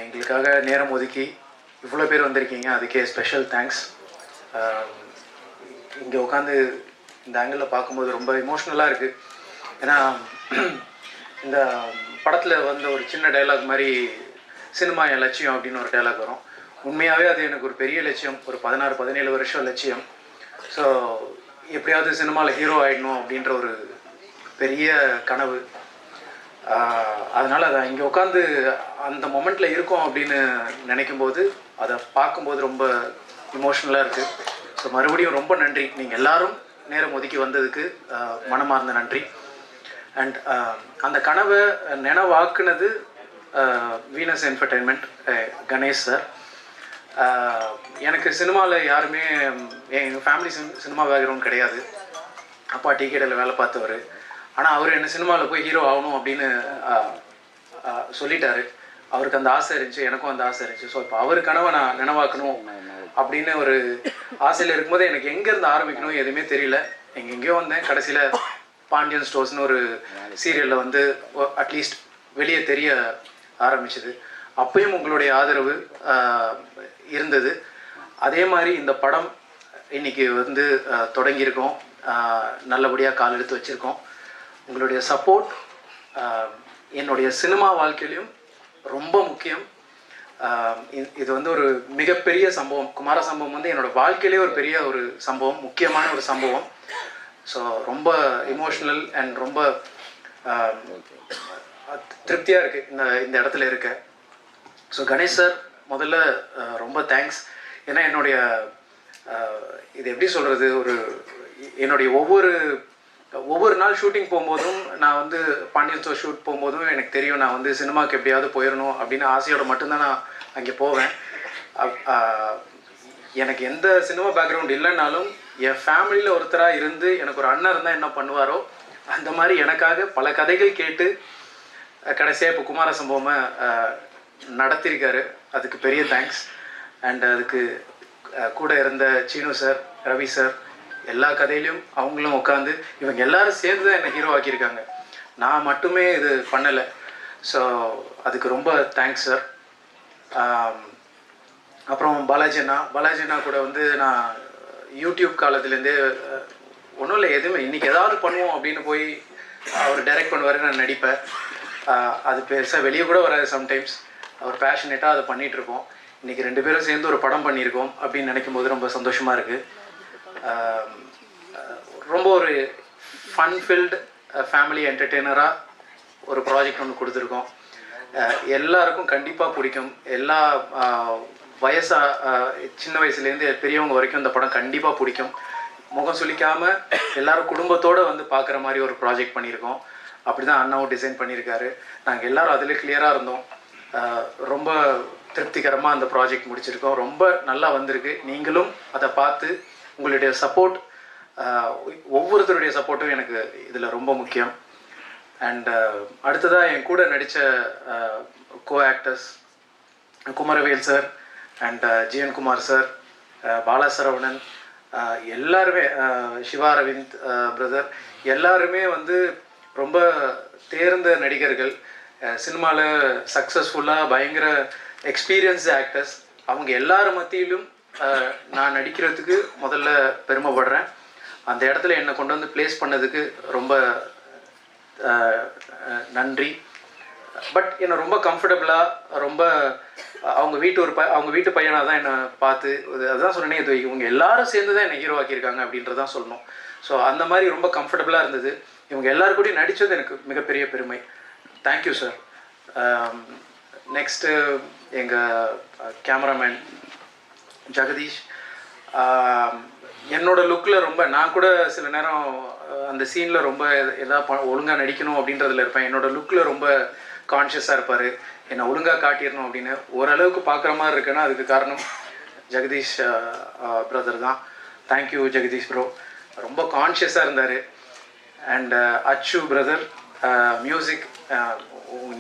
எங்களுக்காக நேரம் ஒதுக்கி இவ்வளோ பேர் வந்திருக்கீங்க, அதுக்கே ஸ்பெஷல் தேங்க்ஸ். இங்கே உட்காந்து இந்த ஆங்கிளில் பார்க்கும்போது ரொம்ப இமோஷ்னலாக இருக்குது. ஏன்னா இந்த படத்தில் வந்து ஒரு சின்ன டைலாக் மாதிரி சினிமா என் லட்சியம் அப்படின்னு ஒரு டைலாக் வரும். உண்மையாகவே அது எனக்கு ஒரு பெரிய லட்சியம், ஒரு 16-17 வருஷம் லட்சியம். ஸோ எப்படியாவது சினிமாவில் ஹீரோ ஆகிடணும் அப்படின்ற ஒரு பெரிய கனவு. அதனால் அதை இங்கே உட்காந்து அந்த மொமெண்ட்டில் இருக்கோம் அப்படின்னு நினைக்கும்போது, அதை பார்க்கும்போது ரொம்ப இமோஷ்னலாக இருக்குது. ஸோ மறுபடியும் ரொம்ப நன்றி, நீங்கள் எல்லோரும் நேரம் ஒதுக்கி வந்ததுக்கு மனமார்ந்த நன்றி. அண்ட் அந்த கனவை நினைவாக்குனது வீனஸ் என்டர்டெயின்மெண்ட், கணேஷ் சார். எனக்கு சினிமாவில் யாருமே, எங்கள் ஃபேமிலி சினிமா பேக்ரவுண்ட் கிடையாது. அப்பா டீ கடையில் வேலை பார்த்தவர். ஆனால் அவர் என்ன சினிமாவில் போய் ஹீரோ ஆகணும் அப்படின்னு சொல்லிட்டாரு. அவருக்கு அந்த ஆசை இருந்துச்சு, எனக்கும் அந்த ஆசை இருந்துச்சு. ஸோ இப்போ அவர் கனவை நான் நினைவாக்கணும் அப்படின்னு ஒரு ஆசையில் இருக்கும்போது எனக்கு எங்கேருந்து ஆரம்பிக்கணும் எதுவுமே தெரியல. எங்கெங்கேயோ வந்தேன். கடைசியில் பாண்டியன் ஸ்டோர்ஸ்னு ஒரு சீரியலில் வந்து அட்லீஸ்ட் வெளியே தெரிய ஆரம்பிச்சுது. அப்பயும் உங்களுடைய ஆதரவு இருந்தது. அதே மாதிரி இந்த படம் இன்றைக்கி வந்து தொடங்கியிருக்கோம், நல்லபடியாக கால் எடுத்து வச்சுருக்கோம். உங்களுடைய சப்போர்ட் என்னுடைய சினிமா வாழ்க்கையிலையும் ரொம்ப முக்கியம். இது வந்து ஒரு மிகப்பெரிய சம்பவம். குமார சம்பவம் வந்து என்னோடய வாழ்க்கையிலே ஒரு பெரிய ஒரு சம்பவம், முக்கியமான ஒரு சம்பவம். ஸோ ரொம்ப இமோஷ்னல் அண்ட் ரொம்ப திருப்தியாக இருக்குது இந்த இடத்துல இருக்க. ஸோ கணேஷ் சார் முதல்ல ரொம்ப தேங்க்ஸ். ஏன்னா என்னுடைய இது எப்படி சொல்கிறது, என்னுடைய ஒவ்வொரு நாள் ஷூட்டிங் போகும்போதும், நான் வந்து பாண்டியன் ஸ்டோர் ஷூட் போகும்போதும் எனக்கு தெரியும் நான் வந்து சினிமாவுக்கு எப்படியாவது போயிடணும் அப்படின்னு ஆசையோடு மட்டும்தான் நான் அங்கே போவேன். எனக்கு எந்த சினிமா பேக்ரவுண்ட் இல்லைன்னாலும் என் ஃபேமிலியில் ஒருத்தராக இருந்து எனக்கு ஒரு அண்ணன் இருந்தால் என்ன பண்ணுவாரோ அந்த மாதிரி எனக்காக பல கதைகள் கேட்டு கடைசியாக இப்போ குமார சம்பவமை நடத்தியிருக்காரு. அதுக்கு பெரிய தேங்க்ஸ். அண்ட் அதுக்கு கூட இருந்த சீனு சார், ரவி சார், எல்லா கதையிலையும் அவங்களும் உட்காந்து இவங்க எல்லோரும் சேர்ந்து தான் என்னை ஹீரோ ஆக்கியிருக்காங்க. நான் மட்டுமே இது பண்ணலை. ஸோ அதுக்கு ரொம்ப தேங்க்ஸ் சார். அப்புறம் பாலாஜி அண்ணா கூட வந்து நான் யூடியூப் காலத்துலேருந்தே ஒன்றும் இல்லை, எதுவுமே இன்றைக்கி ஏதாவது பண்ணுவோம் அப்படின்னு போய் அவர் டைரக்ட் பண்ணுவார், நான் நடிப்பேன். அது பெருசாக வெளியே கூட வராது. சம்டைம்ஸ் அவர் பேஷனேட்டாக அதை பண்ணிகிட்ருப்போம். இன்றைக்கி 2 பேரும் சேர்ந்து ஒரு படம் பண்ணியிருக்கோம் அப்படின்னு நினைக்கும் போது ரொம்ப சந்தோஷமாக இருக்குது. ரொம்ப ஒரு ஃபன்ஃபில்டு ஃபேமிலி என்டர்டெய்னராக ஒரு ப்ராஜெக்ட் ஒன்று கொடுத்துருக்கோம். எல்லாருக்கும் கண்டிப்பாக பிடிக்கும். எல்லா சின்ன வயசுலேருந்து பெரியவங்க வரைக்கும் இந்த படம் கண்டிப்பாக பிடிக்கும். முகம் சுளிக்காமல் எல்லோரும் குடும்பத்தோடு வந்து பார்க்குற மாதிரி ஒரு ப்ராஜெக்ட் பண்ணியிருக்கோம். அப்படி தான் அண்ணாவும் டிசைன் பண்ணியிருக்காரு. நாங்கள் எல்லோரும் அதில் கிளியராக இருந்தோம். ரொம்ப திருப்திகரமாக அந்த ப்ராஜெக்ட் முடிச்சிருக்கோம். ரொம்ப நல்லா வந்திருக்கு. நீங்களும் அதை பார்த்து உங்களுடைய சப்போர்ட், ஒவ்வொருத்தருடைய சப்போர்ட்டும் எனக்கு இதில் ரொம்ப முக்கியம். அண்ட் அடுத்ததாக என் கூட நடித்த co actors Kumaravel sir and GN Kumar sir, Balasaravanan, எல்லாருமே, சிவா அரவிந்த் பிரதர், எல்லாருமே வந்து ரொம்ப தேர்ந்த நடிகர்கள். சினிமாவில் சக்ஸஸ்ஃபுல்லாக பயங்கர எக்ஸ்பீரியன்ஸ்டு ஆக்டர்ஸ். அவங்க எல்லார் மத்தியிலும் நான் நடிக்கிறதுக்கு முதல்ல பெருமைப்படுறேன். அந்த இடத்துல என்னை கொண்டு வந்து ப்ளேஸ் பண்ணதுக்கு ரொம்ப நன்றி. பட் என்னை ரொம்ப கம்ஃபர்டபுளாக, ரொம்ப அவங்க வீட்டு பையனாக தான் என்னை பார்த்து, அதுதான் சொன்னேன், இது இவங்க எல்லாரும் சேர்ந்து தான் என்னை ஹீரோ ஆக்கியிருக்காங்க அப்படின்றதான் சொல்லணும். ஸோ அந்த மாதிரி ரொம்ப கம்ஃபர்டபுளாக இருந்தது. இவங்க எல்லாரும் கூடயும் நடித்தது எனக்கு மிகப்பெரிய பெருமை. Thank you sir. நெக்ஸ்ட்டு எங்கள் கேமராமேன் ஜெகதீஷ். என்னோடய லுக்கில் ரொம்ப, நான் கூட சில நேரம் அந்த சீனில் ரொம்ப எதாவது ஒழுங்காக நடிக்கணும் அப்படின்றதுல இருப்பேன். என்னோடய லுக்கில் ரொம்ப கான்ஷியஸாக இருப்பார். என்னை ஒழுங்காக காட்டிடணும் அப்படின்னு. ஓரளவுக்கு பார்க்குற மாதிரி இருக்குன்னா அதுக்கு காரணம் ஜெகதீஷ் பிரதர் தான். Thank you Jagadish bro. ரொம்ப கான்ஷியஸாக இருந்தார். அண்ட் அச்சு பிரதர், மியூசிக்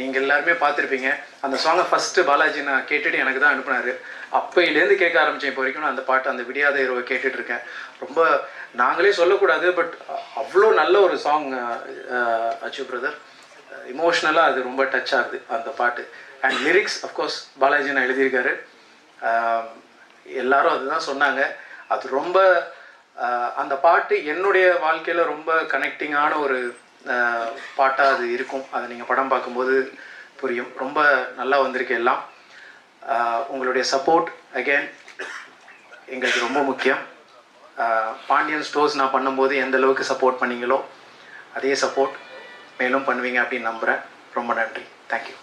நீங்கள் எல்லாருமே பார்த்துருப்பீங்க. அந்த சாங்கை ஃபஸ்ட்டு பாலாஜி நான் கேட்டுட்டு எனக்கு தான் அனுப்புனார். அப்போயிலேருந்து கேட்க ஆரம்பித்தேன். இப்போ வரைக்கும் நான் அந்த பாட்டு, அந்த விடியாத இரவை கேட்டுட்ருக்கேன். ரொம்ப நாங்களே சொல்லக்கூடாது, பட் அவ்வளோ நல்ல ஒரு சாங் அச்சு பிரதர். இமோஷ்னலாக அது ரொம்ப டச் ஆகுது அந்த பாட்டு. அண்ட் லிரிக்ஸ் அஃப்கோர்ஸ் பாலாஜி நான் எழுதியிருக்காரு. எல்லாரும் அதுதான் சொன்னாங்க. அது ரொம்ப அந்த பாட்டு என்னுடைய வாழ்க்கையில் ரொம்ப கனெக்டிங்கான ஒரு பாட்டாக அது இருக்கும். அதை நீங்கள் படம் பார்க்கும்போது புரியும். ரொம்ப நல்லா வந்திருக்கு எல்லாம். உங்களுடைய சப்போர்ட் அகெயின் எங்களுக்கு ரொம்ப முக்கியம். பாண்டியன் ஸ்டோர்ஸ் நான் பண்ணும்போது எந்த அளவுக்கு சப்போர்ட் பண்ணீங்களோ அதே சப்போர்ட் மேலும் பண்ணுவீங்க அப்படின்னு நம்புகிறேன். ரொம்ப நன்றி. தேங்க்யூ.